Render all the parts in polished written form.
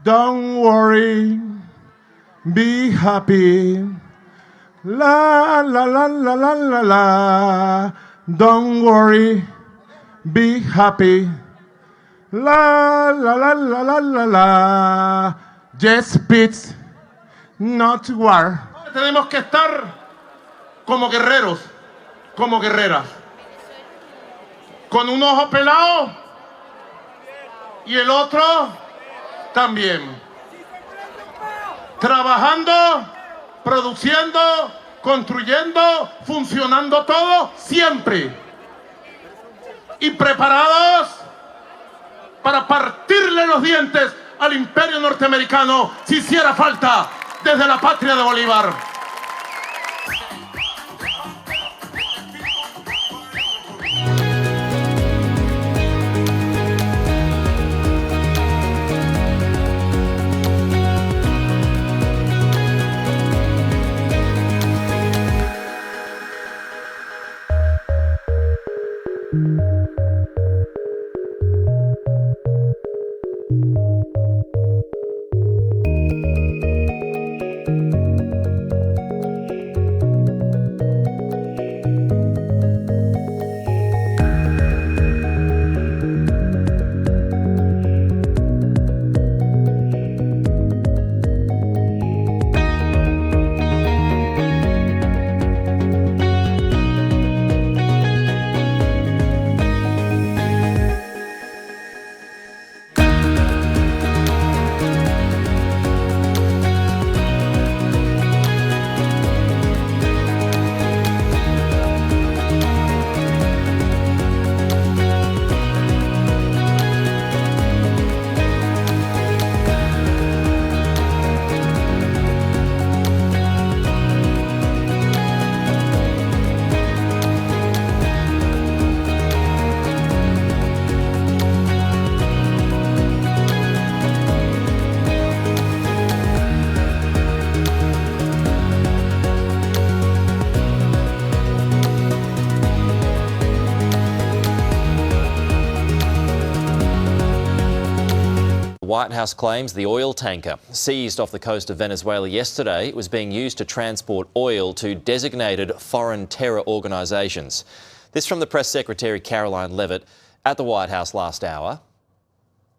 Don't worry, be happy. La la la la la la la. Don't worry, be happy. La la la la la la la. Just peace, not war. Tenemos que estar como guerreros, como guerreras. Con un ojo pelado y el otro también. Trabajando, produciendo, construyendo, funcionando todo siempre. Y preparados para partirle los dientes al imperio norteamericano si hiciera falta desde la patria de Bolívar. The White House claims the oil tanker seized off the coast of Venezuela yesterday was being used to transport oil to designated foreign terror organisations. This from the Press Secretary Caroline Levitt at the White House last hour.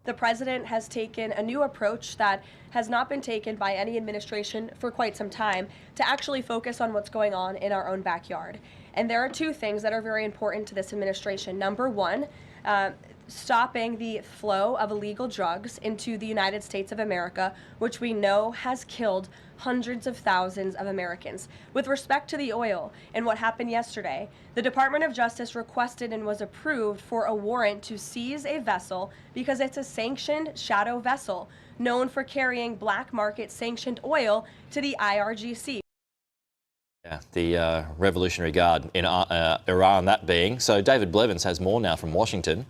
The president has taken a new approach that has not been taken by any administration for quite some time to actually focus on what's going on in our own backyard. And there are two things that are very important to this administration. Number one, stopping the flow of illegal drugs into the United States of America, which we know has killed hundreds of thousands of Americans. With respect to the oil and what happened yesterday, the Department of Justice requested and was approved for a warrant to seize a vessel because it's a sanctioned shadow vessel known for carrying black market sanctioned oil to the IRGC. Yeah, the Revolutionary Guard in Iran, that being. So David Blevins has more now from Washington.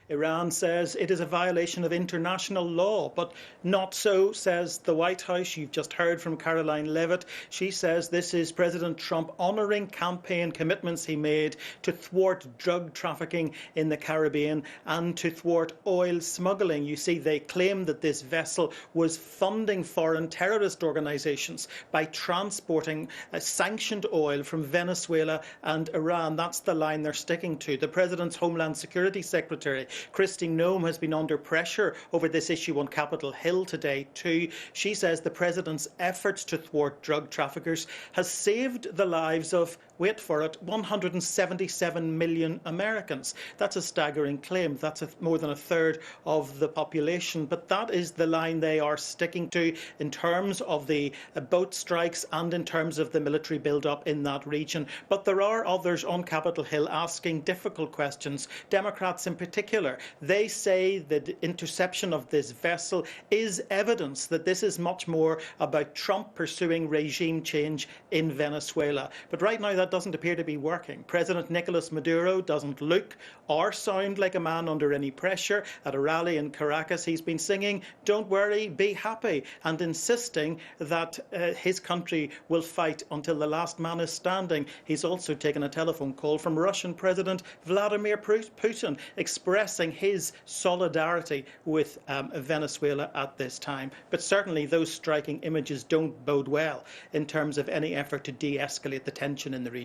Iran says it is a violation of international law, but not so, says the White House. You've just heard from Caroline Levitt. She says this is President Trump honouring campaign commitments he made to thwart drug trafficking in the Caribbean and to thwart oil smuggling. You see, they claim that this vessel was funding foreign terrorist organisations by transporting sanctioned oil from Venezuela and Iran. That's the line they're sticking to. The President's Homeland Security Secretary, Kristi Noem, has been under pressure over this issue on Capitol Hill today too. She says the President's efforts to thwart drug traffickers has saved the lives of, wait for it, 177 million Americans. That's a staggering claim. That's more than a third of the population. But that is the line they are sticking to in terms of the boat strikes and in terms of the military build-up in that region. But there are others on Capitol Hill asking difficult questions, Democrats in particular. They say that the interception of this vessel is evidence that this is much more about Trump pursuing regime change in Venezuela. But right now that that doesn't appear to be working. President Nicolas Maduro doesn't look or sound like a man under any pressure. At a rally in Caracas, he's been singing, "Don't worry, be happy," and insisting that his country will fight until the last man is standing. He's also taken a telephone call from Russian President Vladimir Putin, expressing his solidarity with Venezuela at this time. But certainly those striking images don't bode well in terms of any effort to de-escalate the tension in the region.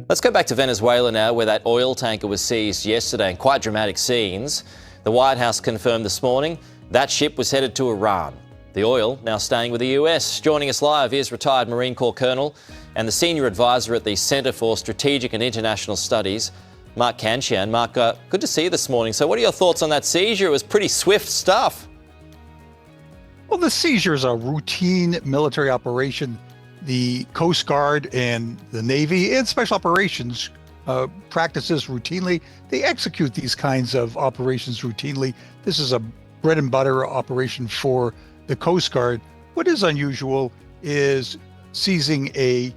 Let's go back to Venezuela now, where that oil tanker was seized yesterday, and quite dramatic scenes. The White House confirmed this morning that ship was headed to Iran. The oil now staying with the US. Joining us live is retired Marine Corps Colonel and the Senior Advisor at the Centre for Strategic and International Studies, Mark Cancian. Mark, good to see you this morning. So what are your thoughts on that seizure? It was pretty swift stuff. Well, the seizure is a routine military operation. The Coast Guard and the Navy and Special Operations practices routinely. They execute these kinds of operations routinely. This is a bread and butter operation for the Coast Guard. What is unusual is seizing a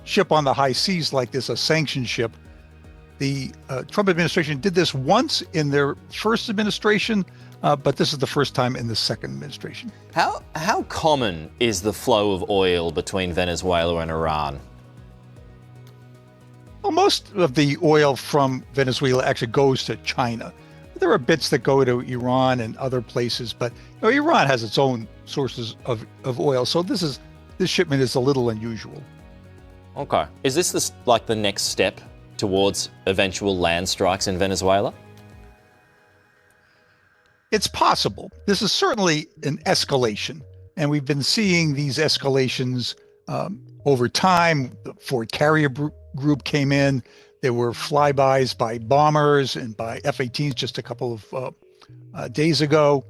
ship on the high seas like this, a sanctioned ship. The Trump administration did this once in their first administration, but this is the first time in the second administration. How common is the flow of oil between Venezuela and Iran? Well, most of the oil from Venezuela actually goes to China. There are bits that go to Iran and other places, but Iran has its own sources of oil, so this shipment is a little unusual. Okay. Is this like the next step towards eventual land strikes in Venezuela? It's possible. This is certainly an escalation, and we've been seeing these escalations over time. The Ford Carrier Group came in. There were flybys by bombers and by F-18s just a couple of days ago.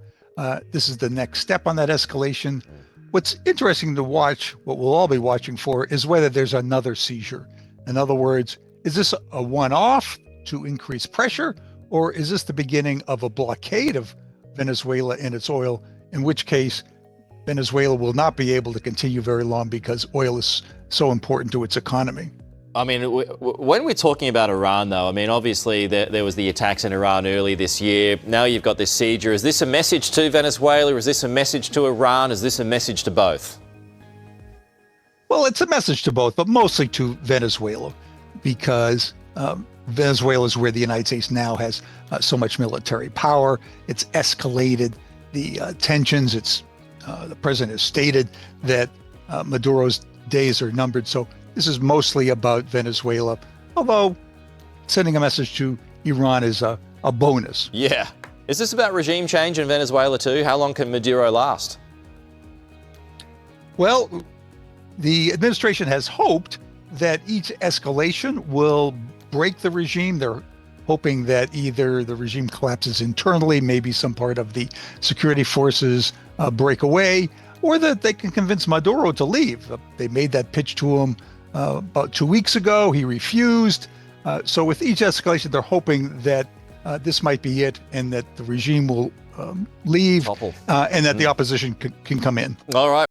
This is the next step on that escalation. What's interesting to watch, what we'll all be watching for, is whether there's another seizure. In other words, is this a one-off to increase pressure, or is this the beginning of a blockade of Venezuela and its oil, in which case Venezuela will not be able to continue very long because oil is so important to its economy? I mean, when we're talking about Iran, though, I mean, obviously there was the attacks in Iran early this year. Now you've got this seizure. Is this a message to Venezuela? Is this a message to Iran? Is this a message to both? Well, it's a message to both, but mostly to Venezuela, because Venezuela is where the United States now has so much military power. It's escalated the tensions. The president has stated that Maduro's days are numbered. So this is mostly about Venezuela, although sending a message to Iran is a bonus. Yeah. Is this about regime change in Venezuela too? How long can Maduro last? Well, the administration has hoped that each escalation will break the regime. They're hoping that either the regime collapses internally, maybe some part of the security forces break away, or that they can convince Maduro to leave. They made that pitch to him about 2 weeks ago. He refused. So with each escalation, they're hoping that this might be it, and that the regime will leave, and that the opposition can come in. All right.